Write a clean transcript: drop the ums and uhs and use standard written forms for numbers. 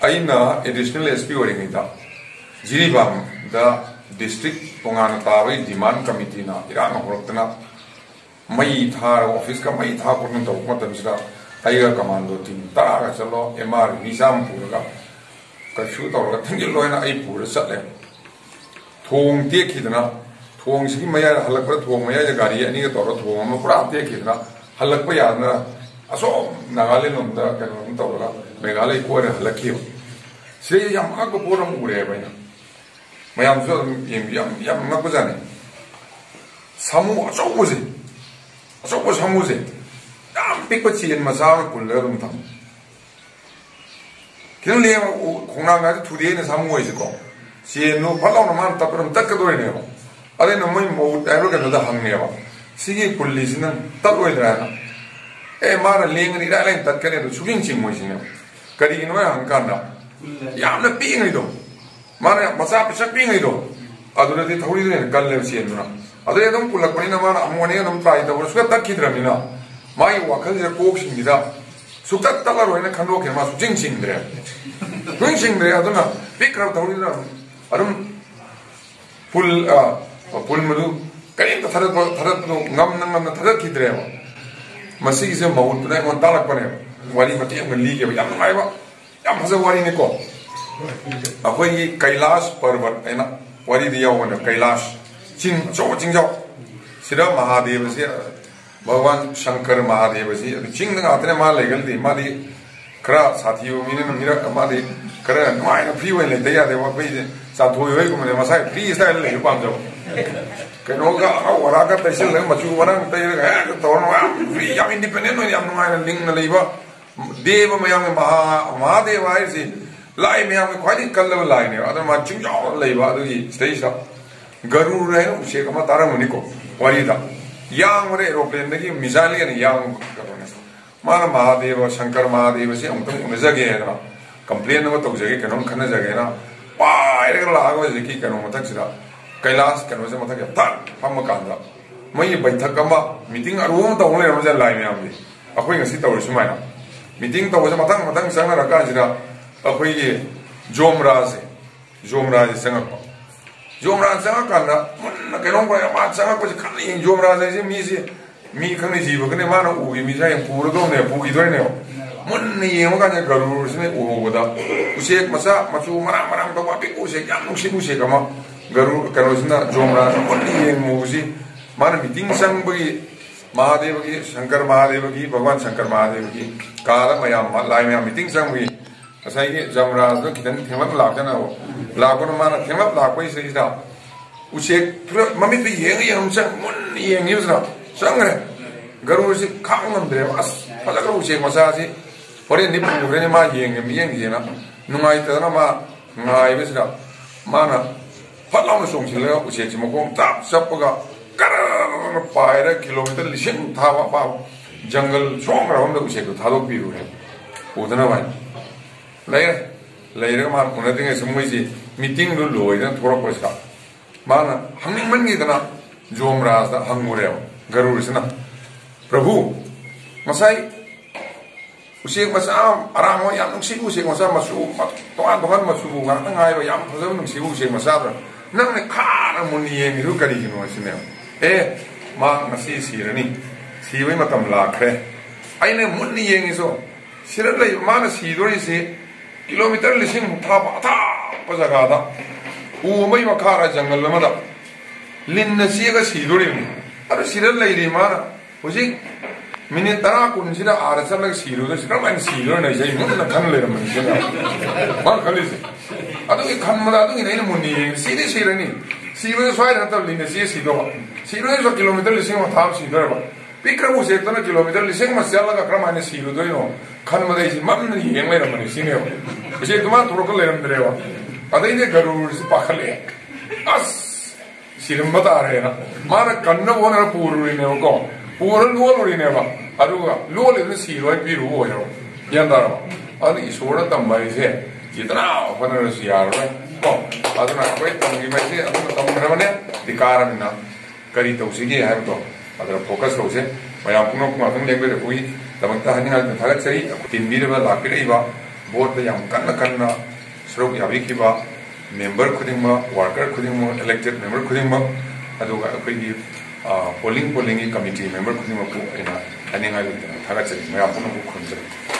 अना additional SP Jiribam district तोान ताब demand committee Iran होरतना मई Thar office का मई था तब कमांडो टीम तारा चलो एमआर निजाम पूरा कर्फ्यू तौर थंजिलोना पूर चले थोंग तेखीदना थोंग से मैं हल्क थोंग मैं गाड़ी अनी तौर थोंग पूरा तेखीदना हल्क यादना असो नागालैंड कहीं तौर मेघालय कोर हल्की से पोर उरे मैम नकजाने सामू अचौबे अचौब सामूसे पीप चेन मचा पुल थम खिन ले खोना थुदे सामू को चेन फलाउन मान तब तकदने अरे मैं मौ कहोद हंगनेब सिगी पुलिस तलोद्राना ए माना लेंगनी इरा लाइन तत्कने सुगिंग चिंगोने करीनो हंकाना पीगो माना मचा पिछा पीगो अदी थोड़ी कल चेना अदे पुलपनी माना अमोने ट्राई तब सुख तक्द्रमीना माई वखल कोक्सीद सुत तलरोना खनोखे मा सुचिंग चिंद्रे सुचिंग चिंद्रे पीक्र थोड़ी पुल पुल मधु कहीं थरद थरद्रे मसीसे मौतने तालपने वारी मतें लीगे फज वारीको अखोई कैलाश पर्वत है वारी कैलाश चिंग अचौब चिंजाव सिदा महादेव से भगवान शंकर महादेव से चिंग गातने मा लेगलती मादी खरा साथी मीर खरा नुआना फ्री होने लेते यादे अखोई चाथोईगुमने मसाई फ्री स्टाइल ले पाजो कहोगा वरागा तैसल मचू वरंग तैर तौर फ्री इंडिपेंडेंट नुआना लिंगना लेब देव मैम महादेव है लाई मैम खाई कल लाइने चिंजाव लेब गरुड़ है उचेक तारमनीको वरीद यांगरे एरोप्लेन मिसाइल कहोने माना महादेव शंकर महादेव से उनजगे कंप्लेन तौजगे कहो खनजगेना पायरग लाग की कहो मथक् कैलाश कहो से मथक तक फम कान मई बैठक मीटिंग अरुम तौर लेरमे लाई मैम अखोई तौर सूमायना मीटिंग तौर मथंग मथंग चंगरकान अखोई जोमराज चंगप जोमराज चंगकान कहो चंगप खन जोमराज है मी खंग जीवगने माना उगी मीसा पूरदोने पूगीदने मुन्न येंगान गरुड़ से उहोद उचेक मचा मचू मरांग मरांग तब अपिक उचेक उचेक गरुड़ कहोना जोमराज मुन्न येंगमुसी माना मीटिंग चंबगी महादेव की शंकर महादेव की भगवान शंकर महादेव की काल मैम लाई मैम मीटिंग चंबगी जमराज खितन थेमक लाजना लापन माना थेमक लापद उचेक ममित मुन्न येंगीबना चंग्रे गरुड़ से खाद्रे अस फजग्र उचेक मचा से होरें पुग्रे मा येंगेना नुंगाइतना माइबसीदा माना फलाउन चोंसिल उचेक से मखों चाप चपगा कर पायर किलोमीटर लिसिंग थाब जंगल सोंग्रम उचेक थादोपीरुरे उदना भाई लेर मा उनदिंगे मुझे मीटिंग लोइदना थोरपसा माना हंगमनगीदना जोमराज हंगुरे गरुड़ से प्रभु मसाई उचेक मचा अराम उचेक मचा मचू तोान तोान मचू फजब उचेक मचा नंने खाना मुनि येंगीदु करीगिनो सिने ए मा ngasi सिरनी सिबई मतम लाखरे आइने मुनि येंगीसो सिरद लई माना सिदोरिसे किलोमीटर लिसिंग थाब था जगह उमई मखारा जंगल मदा लिन सिगा सिदोरिनी अरे सिरद लई माना हुजी मिनट 10 कुन आर चल सिरुद कम सिदोन मुन्न खन लेरमनी मा खलीसे अदुगी खनमदा अदुगी नैन मुनि सिदे सिरनी सिबे स्वाय नतब लिन सि सिदो सिरो किलोमीटर लिसिंग थाब सिदोरबा पिक्रबु सेक्तना किलोमीटर लिसिंग मसलगा क्रमाने सिरुदोइनो खनमदै मन्न येंग लेरमनी सिने इसे तुमा थोरक लेरमद्रेवा अदैने गरुड़ से पाखले अस सिरम तारेना माना कन्न बोना पूरुरिनेको पूरन लोलुरिनेबा अदुगा लोलिने सिरोय पिरु ओयो यांदारबा अदि इसोर तंबाइसे जितना होनरस यारय को अदुना कोई तंगी मैसे अदुना तंगरबने दिकारमिना करी तौसिगे हायबतो अदर फोकस तौसे मयाम पुनो पुमाथं लेंबे कोई तमंता हनिंगा थागत सरी तिनबीरबा लापिरैबा बोर्ड कन्ना सरुक याबीखिबा मेंबर खुदिंगमा वर्कर खुदिंगमा इलेक्टेड मेंबर खुदिंगमा अदुगा अखोइगी पोलिंग कमिटी मेंबर खुदिंगमा को एना अनेंगाई थागाचरी मया पुनः खुंजरी